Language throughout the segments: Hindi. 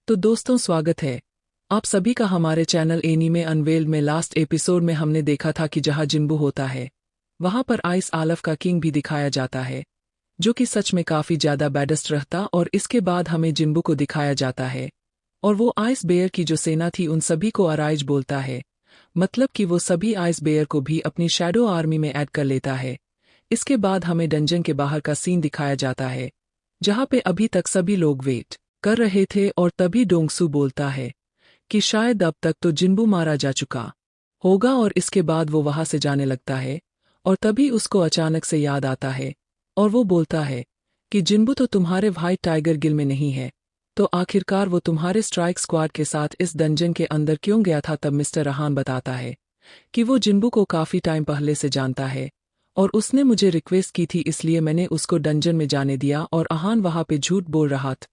तो दोस्तों स्वागत है आप सभी का हमारे चैनल एनीमे अनवेल्ड में। लास्ट एपिसोड में हमने देखा था कि जहां जिम्बू होता है वहां पर आइस आलफ का किंग भी दिखाया जाता है, जो कि सच में काफी ज्यादा बैडस्ट रहता। और इसके बाद हमें जिम्बू को दिखाया जाता है और वो आइस बेयर की जो सेना थी उन सभी को अराइज बोलता है, मतलब कि वो सभी आइस बेयर को भी अपनी शैडो आर्मी में ऐड कर लेता है। इसके बाद हमें डंजन के बाहर का सीन दिखाया जाता है जहां पे अभी तक सभी लोग वेट कर रहे थे और तभी डोंगसू बोलता है कि शायद अब तक तो जिम्बू मारा जा चुका होगा। और इसके बाद वो वहां से जाने लगता है और तभी उसको अचानक से याद आता है और वो बोलता है कि जिम्बू तो तुम्हारे व्हाइट टाइगर गिल में नहीं है, तो आखिरकार वो तुम्हारे स्ट्राइक स्क्वाड के साथ इस डंजन के अंदर क्यों गया था। तब मिस्टर रहान बताता है कि वो जिम्बू को काफी टाइम पहले से जानता है और उसने मुझे रिक्वेस्ट की थी, इसलिए मैंने उसको डंजन में जाने दिया और अहान वहां पे झूठ बोल रहा था।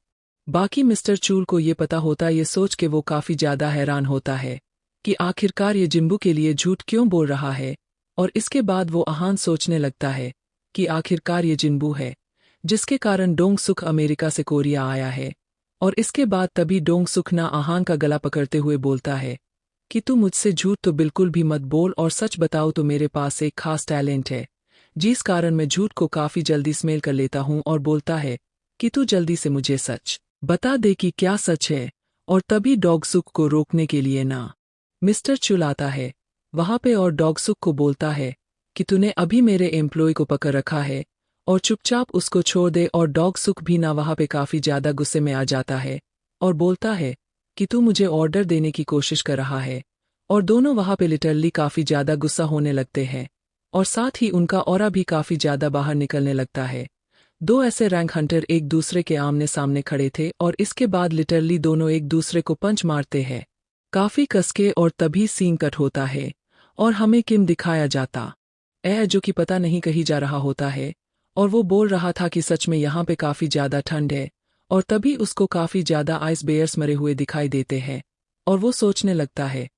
बाकी मिस्टर चूल को ये पता होता, ये सोच के वो काफी ज्यादा हैरान होता है कि आखिरकार ये जिम्बू के लिए झूठ क्यों बोल रहा है। और इसके बाद वो अहान सोचने लगता है कि आखिरकार ये जिम्बू है जिसके कारण डोंग सुख अमेरिका से कोरिया आया है। और इसके बाद तभी डोंग सुख ना अहान का गला पकड़ते हुए बोलता है कि तू मुझसे झूठ तो बिल्कुल भी मत बोल और सच बताओ तो मेरे पास एक खास टैलेंट है जिस कारण मैं झूठ को काफी जल्दी स्मेल कर लेता हूँ। और बोलता है कि तू जल्दी से मुझे सच बता दे कि क्या सच है। और तभी डॉगसुक को रोकने के लिए ना मिस्टर चुल आता है वहां पे और डॉगसुक को बोलता है कि तूने अभी मेरे एम्प्लॉय को पकड़ रखा है और चुपचाप उसको छोड़ दे। और डॉगसुक भी ना वहां पे काफी ज्यादा गुस्से में आ जाता है और बोलता है कि तू मुझे ऑर्डर देने की कोशिश कर रहा है। और दोनों वहां पे लिटरली काफी ज्यादा गुस्सा होने लगते हैं और साथ ही उनका ऑरा भी काफी ज्यादा बाहर निकलने लगता है। दो ऐसे रैंक हंटर एक दूसरे के आमने सामने खड़े थे और इसके बाद लिटरली दोनों एक दूसरे को पंच मारते हैं काफी कसके। और तभी सीन कट होता है और हमें किम दिखाया जाता जो कि पता नहीं कहीं जा रहा होता है और वो बोल रहा था कि सच में यहाँ पे काफी ज्यादा ठंड है। और तभी उसको काफी ज्यादा आइस बेयर्स मरे हुए दिखाई देते हैं और वो सोचने लगता है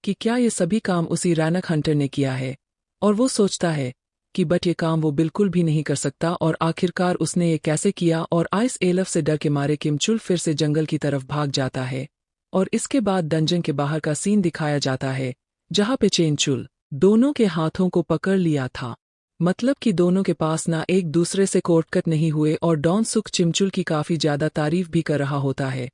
कि क्या ये सभी काम उसी रैनक हंटर ने किया है। और वो सोचता है कि बट ये काम वो बिल्कुल भी नहीं कर सकता और आखिरकार उसने ये कैसे किया। और आइस एलफ से डर के मारे किम चुल फिर से जंगल की तरफ भाग जाता है। और इसके बाद डंजन के बाहर का सीन दिखाया जाता है जहां पे चेन चुल दोनों के हाथों को पकड़ लिया था, मतलब कि दोनों के पास ना एक दूसरे से कोर्टकट नहीं हुए। और डॉन सुख चिमचुल की काफी ज्यादा तारीफ भी कर रहा होता है।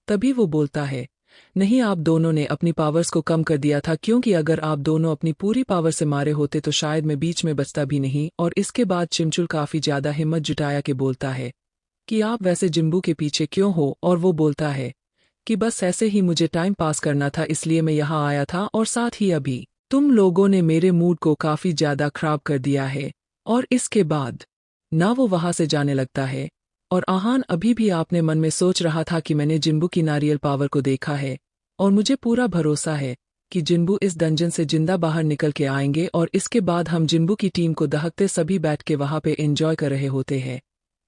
तभी वो बोलता है नहीं, आप दोनों ने अपनी पावर्स को कम कर दिया था, क्योंकि अगर आप दोनों अपनी पूरी पावर से मारे होते तो शायद मैं बीच में बचता भी नहीं। और इसके बाद चिमचुल काफी ज्यादा हिम्मत जुटाया के बोलता है कि आप वैसे जिम्बू के पीछे क्यों हो। और वो बोलता है कि बस ऐसे ही मुझे टाइम पास करना था, इसलिए मैं यहाँ आया था। और साथ ही अभी तुम लोगों ने मेरे मूड को काफी ज्यादा खराब कर दिया है। और इसके बाद ना वो वहां से जाने लगता है और आहान अभी भी आपने मन में सोच रहा था कि मैंने जिम्बू की नारियल पावर को देखा है और मुझे पूरा भरोसा है कि जिम्बू इस डंजन से जिंदा बाहर निकल के आएंगे। और इसके बाद हम जिम्बू की टीम को दहकते सभी बैठ के वहां पे एंजॉय कर रहे होते हैं।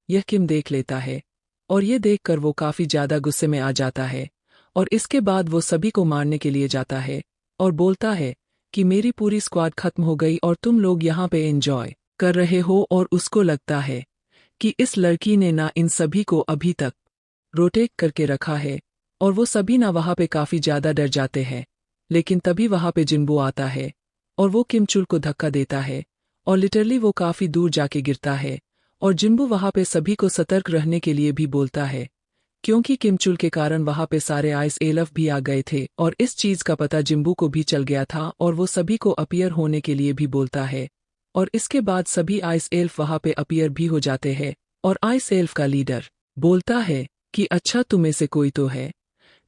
यह किम देख लेता है और ये देखकर वो काफी ज्यादा गुस्से में आ जाता है और इसके बाद वो सभी को मारने के लिए जाता है और बोलता है कि मेरी पूरी स्क्वाड खत्म हो गई और तुम लोग यहाँ पे एंजॉय कर रहे हो। और उसको लगता है कि इस लड़की ने ना इन सभी को अभी तक रोटेट करके रखा है और वो सभी ना वहां पे काफी ज्यादा डर जाते हैं। लेकिन तभी वहां पे जिम्बू आता है और वो किम चुल को धक्का देता है और लिटरली वो काफी दूर जाके गिरता है। और जिम्बू वहां पे सभी को सतर्क रहने के लिए भी बोलता है, क्योंकि किम चुल के कारण वहां पे सारे आइस एलफ भी आ गए थे और इस चीज का पता जिम्बू को भी चल गया था। और वो सभी को अपीयर होने के लिए भी बोलता है और इसके बाद सभी आइस एल्फ वहां पे अपीयर भी हो जाते हैं। और आइस एल्फ का लीडर बोलता है कि अच्छा, तुम्हें से कोई तो है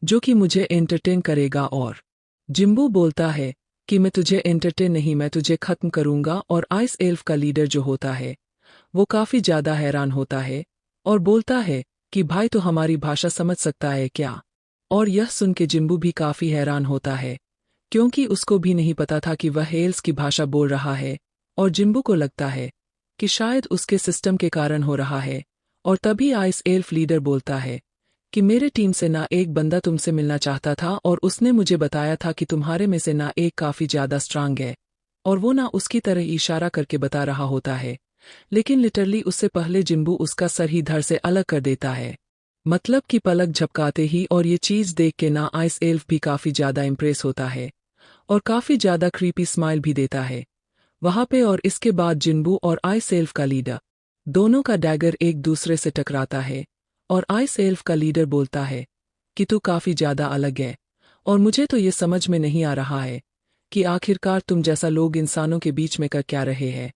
जो कि मुझे एंटरटेन करेगा। और जिम्बू बोलता है कि मैं तुझे एंटरटेन नहीं, मैं तुझे खत्म करूंगा। और आइस एल्फ का लीडर जो होता है वो काफी ज्यादा हैरान होता है और बोलता है कि भाई, तो हमारी भाषा समझ सकता है क्या। और यह सुन के जिम्बू भी काफी हैरान होता है क्योंकि उसको भी नहीं पता था कि वह हेल्स की भाषा बोल रहा है। और जिम्बू को लगता है कि शायद उसके सिस्टम के कारण हो रहा है। और तभी आइस एल्फ लीडर बोलता है कि मेरे टीम से ना एक बंदा तुमसे मिलना चाहता था और उसने मुझे बताया था कि तुम्हारे में से ना एक काफी ज्यादा स्ट्रांग है। और वो ना उसकी तरह इशारा करके बता रहा होता है, लेकिन लिटरली उससे पहले जिम्बू उसका सर ही धड़ से अलग कर देता है। मतलब कि पलक झपकाते ही, और ये चीज़ देख के ना आइस एल्फ भी काफ़ी ज़्यादा इम्प्रेस होता है और काफ़ी ज़्यादा क्रीपी स्माइल भी देता है वहाँ पे। और इसके बाद जिन्बू और आइस एल्फ का लीडर दोनों का डैगर एक दूसरे से टकराता है और आइस एल्फ का लीडर बोलता है कि तू काफ़ी ज़्यादा अलग है और मुझे तो ये समझ में नहीं आ रहा है कि आखिरकार तुम जैसा लोग इंसानों के बीच में कर क्या रहे हैं।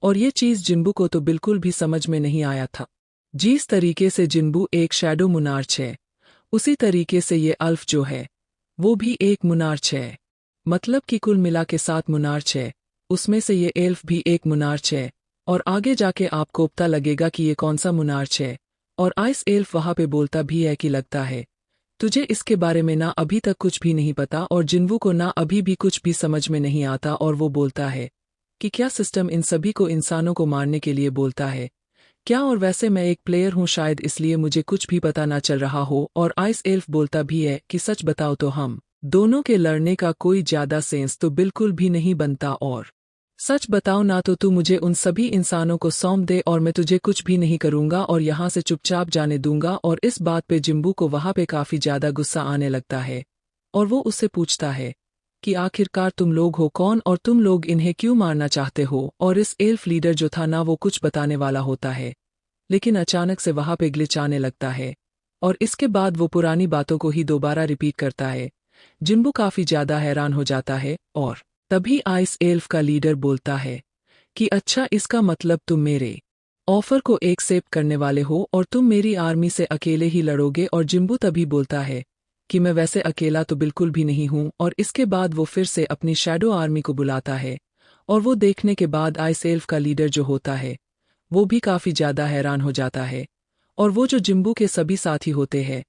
और ये चीज़ जिन्बू को तो बिल्कुल भी समझ में नहीं आया था। जिस तरीके से जिन्बू एक शैडो मुनार्च है, उसी तरीके से ये अल्फ जो है वो भी एक मुनार्च है। मतलब कि कुल मिला के 7 मुनार्च है, उसमें से ये एल्फ भी एक मुनार्च है। और आगे जाके आपको पता लगेगा कि ये कौन सा मुनार्च है। और आइस एल्फ वहाँ पे बोलता भी है कि लगता है तुझे इसके बारे में ना अभी तक कुछ भी नहीं पता, और जिन्बू को ना अभी भी कुछ भी समझ में नहीं आता। और वो बोलता है कि क्या सिस्टम इन सभी को इंसानों को मारने के लिए बोलता है क्या? और वैसे मैं एक प्लेयर हूँ, शायद इसलिए मुझे कुछ भी पता ना चल रहा हो। और आइस एल्फ बोलता भी है कि सच बताओ तो हम दोनों के लड़ने का कोई ज्यादा सेंस तो बिल्कुल भी नहीं बनता, और सच बताओ ना तो तू मुझे उन सभी इंसानों को सौंप दे और मैं तुझे कुछ भी नहीं करूंगा और यहाँ से चुपचाप जाने दूंगा। और इस बात पे जिम्बू को वहाँ पे काफी ज्यादा गुस्सा आने लगता है और वो उससे पूछता है कि आखिरकार तुम लोग हो कौन और तुम लोग इन्हें क्यों मारना चाहते हो। और इस एल्फ लीडर जो था ना वो कुछ बताने वाला होता है, लेकिन अचानक से वहाँ पे ग्लिच आने लगता है और इसके बाद वो पुरानी बातों को ही दोबारा रिपीट करता है। जिम्बू काफी ज्यादा हैरान हो जाता है और तभी आइस एल्फ का लीडर बोलता है कि अच्छा, इसका मतलब तुम मेरे ऑफर को एक्सेप्ट करने वाले हो और तुम मेरी आर्मी से अकेले ही लड़ोगे। और जिम्बू तभी बोलता है कि मैं वैसे अकेला तो बिल्कुल भी नहीं हूं। और इसके बाद वो फिर से अपनी शैडो आर्मी को बुलाता है और वो देखने के बाद आइस एल्फ का लीडर जो होता है वो भी काफी ज्यादा हैरान हो जाता है। और वो जो जिम्बू के सभी साथी होते हैं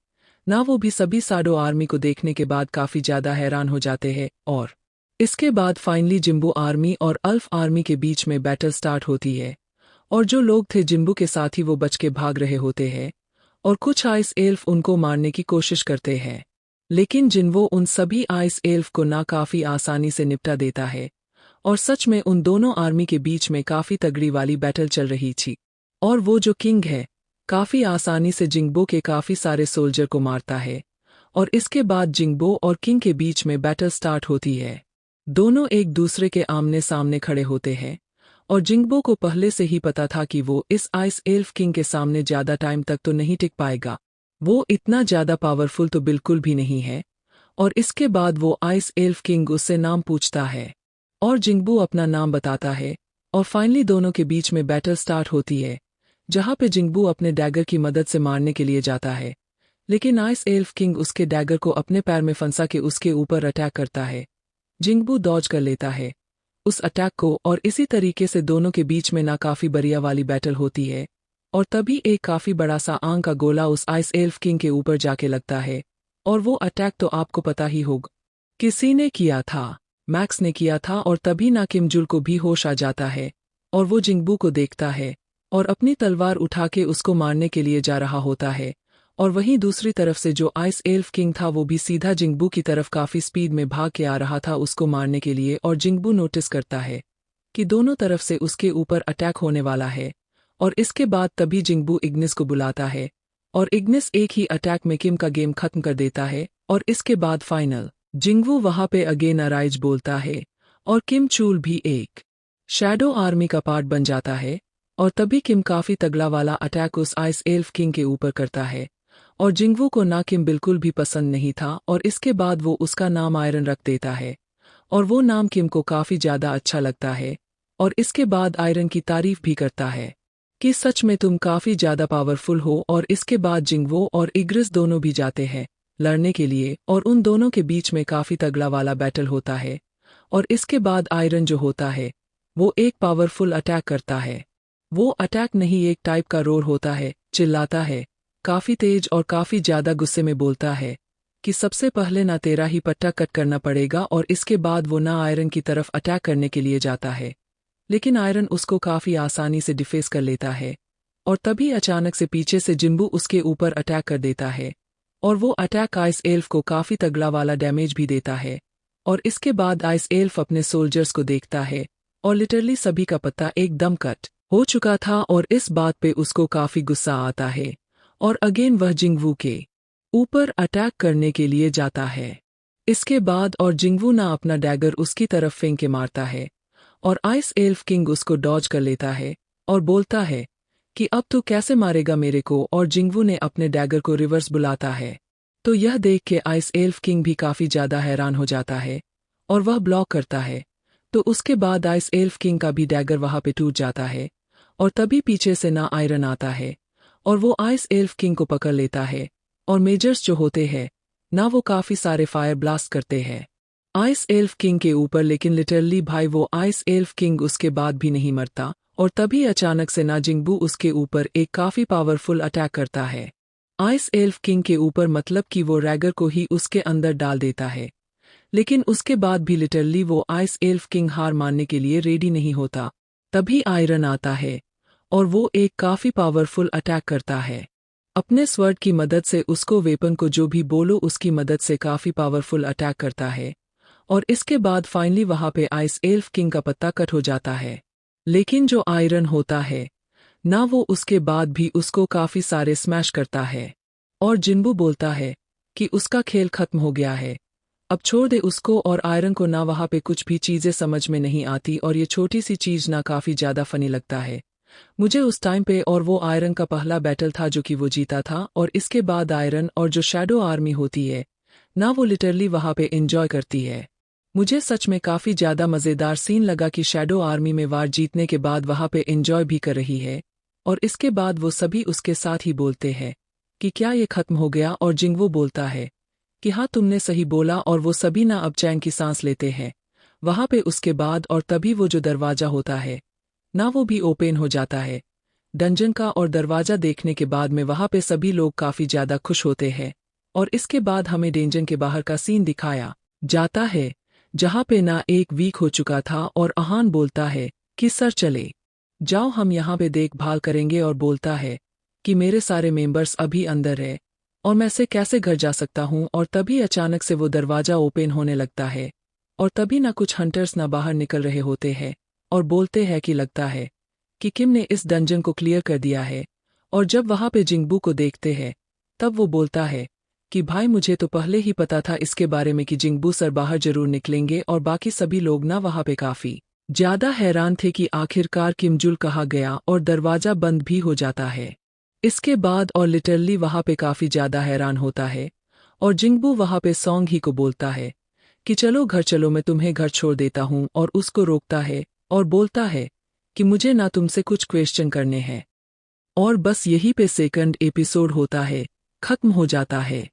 ना, वो भी सभी शैडो आर्मी को देखने के बाद काफी ज्यादा हैरान हो जाते हैं। और इसके बाद फाइनली जिम्बू आर्मी और अल्फ आर्मी के बीच में बैटल स्टार्ट होती है और जो लोग थे जिम्बू के साथ ही वो बच के भाग रहे होते हैं और कुछ आइस एल्फ उनको मारने की कोशिश करते हैं, लेकिन जिन्वो उन सभी आइस एल्फ को ना काफी आसानी से निपटा देता है। और सच में उन दोनों आर्मी के बीच में काफी तगड़ी वाली बैटल चल रही थी और वो जो किंग है काफी आसानी से जिंगबो के काफी सारे सोल्जर को मारता है। और इसके बाद जिंगबो और किंग के बीच में बैटल स्टार्ट होती है। दोनों एक दूसरे के आमने सामने खड़े होते हैं और जिंगबो को पहले से ही पता था कि वो इस आइस एल्फ किंग के सामने ज्यादा टाइम तक तो नहीं टिक पाएगा, वो इतना ज्यादा पावरफुल तो बिल्कुल भी नहीं है। और इसके बाद वो आइस एल्फ किंग उससे नाम पूछता है और जिंगबू अपना नाम बताता है और फाइनली दोनों के बीच में बैटल स्टार्ट होती है, जहां पे जिंगबू अपने डैगर की मदद से मारने के लिए जाता है, लेकिन आइस एल्फ किंग उसके डैगर को अपने पैर में फंसा के उसके ऊपर अटैक करता है। जिंगबू डॉज कर लेता है उस अटैक को और इसी तरीके से दोनों के बीच में ना काफी बढ़िया वाली बैटल होती है। और तभी एक काफी बड़ा सा आग का गोला उस आइस एल्फ किंग के ऊपर जाके लगता है और वो अटैक तो आपको पता ही होगा किसी ने किया था, मैक्स ने किया था। और तभी ना किम जुल को भी होश आ जाता है और वो जिंगबू को देखता है और अपनी तलवार उठा के उसको मारने के लिए जा रहा होता है। और वहीं दूसरी तरफ से जो आइस एल्फ किंग था वो भी सीधा जिंगबू की तरफ काफी स्पीड में भाग के आ रहा था उसको मारने के लिए। और जिंगबू नोटिस करता है कि दोनों तरफ से उसके ऊपर अटैक होने वाला है। और इसके बाद तभी जिंगबू इग्निस को बुलाता है और इग्निस एक ही अटैक में किम का गेम खत्म कर देता है। और इसके बाद फाइनल जिंगवू वहाँ पे अगेन अराइज बोलता है और किम चूल भी एक शैडो आर्मी का पार्ट बन जाता है। और तभी किम काफी तगड़ा वाला अटैक उस आइस एल्फ किंग के ऊपर करता है और जिंगवू को ना किम बिल्कुल भी पसंद नहीं था। और इसके बाद वो उसका नाम आयरन रख देता है और वो नाम किम को काफी ज्यादा अच्छा लगता है। और इसके बाद आयरन की तारीफ भी करता है कि सच में तुम काफी ज्यादा पावरफुल हो। और इसके बाद जिंगवो और इग्रिस दोनों भी जाते हैं लड़ने के लिए और उन दोनों के बीच में काफी तगड़ा वाला बैटल होता है। और इसके बाद आयरन जो होता है वो एक पावरफुल अटैक करता है। वो अटैक नहीं, एक टाइप का रोर होता है, चिल्लाता है काफी तेज और काफी ज्यादा गुस्से में बोलता है कि सबसे पहले ना तेरा ही पट्टा कट करना पड़ेगा। और इसके बाद वो ना आयरन की तरफ अटैक करने के लिए जाता है, लेकिन आयरन उसको काफी आसानी से डिफेंस कर लेता है। और तभी अचानक से पीछे से जिंबू उसके ऊपर अटैक कर देता है और वो अटैक आइस एल्फ को काफी तगड़ा वाला डैमेज भी देता है। और इसके बाद आइस एल्फ अपने सोल्जर्स को देखता है और लिटरली सभी का पत्ता एकदम कट हो चुका था और इस बात पे उसको काफी गुस्सा आता है और अगेन वह जिंगवू के ऊपर अटैक करने के लिए जाता है। इसके बाद और जिंगवू ना अपना डैगर उसकी तरफ फेंक के मारता है और आइस एल्फ किंग उसको डॉज कर लेता है और बोलता है कि अब तू कैसे मारेगा मेरे को, और जिंगवू ने अपने डैगर को रिवर्स बुलाता है। तो यह देख के आइस एल्फ किंग भी काफी ज्यादा हैरान हो जाता है और वह ब्लॉक करता है। तो उसके बाद आइस एल्फ किंग का भी डैगर वहां पे टूट जाता है और तभी पीछे से ना आयरन आता है और वो आइस एल्फ किंग को पकड़ लेता है और मेजर्स जो होते हैं ना वो काफी सारे फायर ब्लास्ट करते हैं आइस एल्फ किंग के ऊपर। लेकिन लिटरली भाई वो आइस एल्फ किंग उसके बाद भी नहीं मरता और तभी अचानक से ना जिंगबू उसके ऊपर एक काफी पावरफुल अटैक करता है आइस एल्फ किंग के ऊपर, मतलब कि वो रैगर को ही उसके अंदर डाल देता है। लेकिन उसके बाद भी लिटरली वो आइस एल्फ किंग हार मानने के लिए रेडी नहीं होता। तभी आयरन आता है और वो एक काफी पावरफुल अटैक करता है अपने स्वर्ड की मदद से। उसको वेपन को जो भी बोलो उसकी मदद से काफी पावरफुल अटैक करता है और इसके बाद फाइनली वहां पे आइस एल्फ किंग का पत्ता कट हो जाता है। लेकिन जो आयरन होता है ना वो उसके बाद भी उसको काफी सारे स्मैश करता है और जिंबू बोलता है कि उसका खेल खत्म हो गया है, अब छोड़ दे उसको। और आयरन को ना वहां पे कुछ भी चीजें समझ में नहीं आती और ये छोटी सी चीज ना काफी ज्यादा फनी लगता है मुझे उस टाइम पे। और वो आयरन का पहला बैटल था जो कि वो जीता था और इसके बाद आयरन और जो शैडो आर्मी होती है ना वो लिटरली वहां पे एंजॉय करती है। मुझे सच में काफी ज्यादा मजेदार सीन लगा कि शैडो आर्मी में वार जीतने के बाद वहां पे एंजॉय भी कर रही है और इसके बाद वो सभी उसके साथ ही बोलते हैं कि क्या ये खत्म हो गया, और जिंगवो बोलता है कि हाँ तुमने सही बोला, और वो सभी ना अब चैन की सांस लेते हैं वहां पे उसके बाद। और तभी वो जो दरवाजा होता है ना वो भी ओपन हो जाता है डंजन का, और दरवाजा देखने के बाद में वहां पे सभी लोग काफी ज्यादा खुश होते हैं। और इसके बाद हमें डेंजन के बाहर का सीन दिखाया जाता है जहां पे ना एक वीक हो चुका था और अहान बोलता है कि सर चले जाओ हम यहाँ पे देखभाल करेंगे, और बोलता है कि मेरे सारे मेंबर्स अभी अंदर है और मैं से कैसे घर जा सकता हूँ। और तभी अचानक से वो दरवाजा ओपन होने लगता है और तभी ना कुछ हंटर्स ना बाहर निकल रहे होते हैं और बोलते हैं कि लगता है कि किम ने इस डंजन को क्लियर कर दिया है। और जब वहां पे जिंगबू को देखते हैं तब वो बोलता है कि भाई मुझे तो पहले ही पता था इसके बारे में कि जिंगबू सर बाहर जरूर निकलेंगे। और बाकी सभी लोग ना वहां पे काफी ज्यादा हैरान थे कि आखिरकार किमजुल कहाँ गया, और दरवाजा बंद भी हो जाता है इसके बाद। और लिटरली वहां पे काफी ज्यादा हैरान होता है और जिंगबू वहां पे सॉन्ग ही को बोलता है कि चलो घर चलो, मैं तुम्हें घर छोड़ देता हूँ, और उसको रोकता है और बोलता है कि मुझे ना तुमसे कुछ क्वेश्चन करने हैं। और बस यही पे सेकंड एपिसोड होता है, खत्म हो जाता है।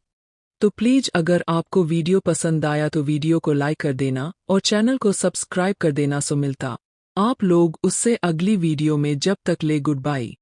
तो प्लीज अगर आपको वीडियो पसंद आया तो वीडियो को लाइक कर देना और चैनल को सब्सक्राइब कर देना। सो मिलता आप लोग उससे अगली वीडियो में, जब तक ले गुड बाय।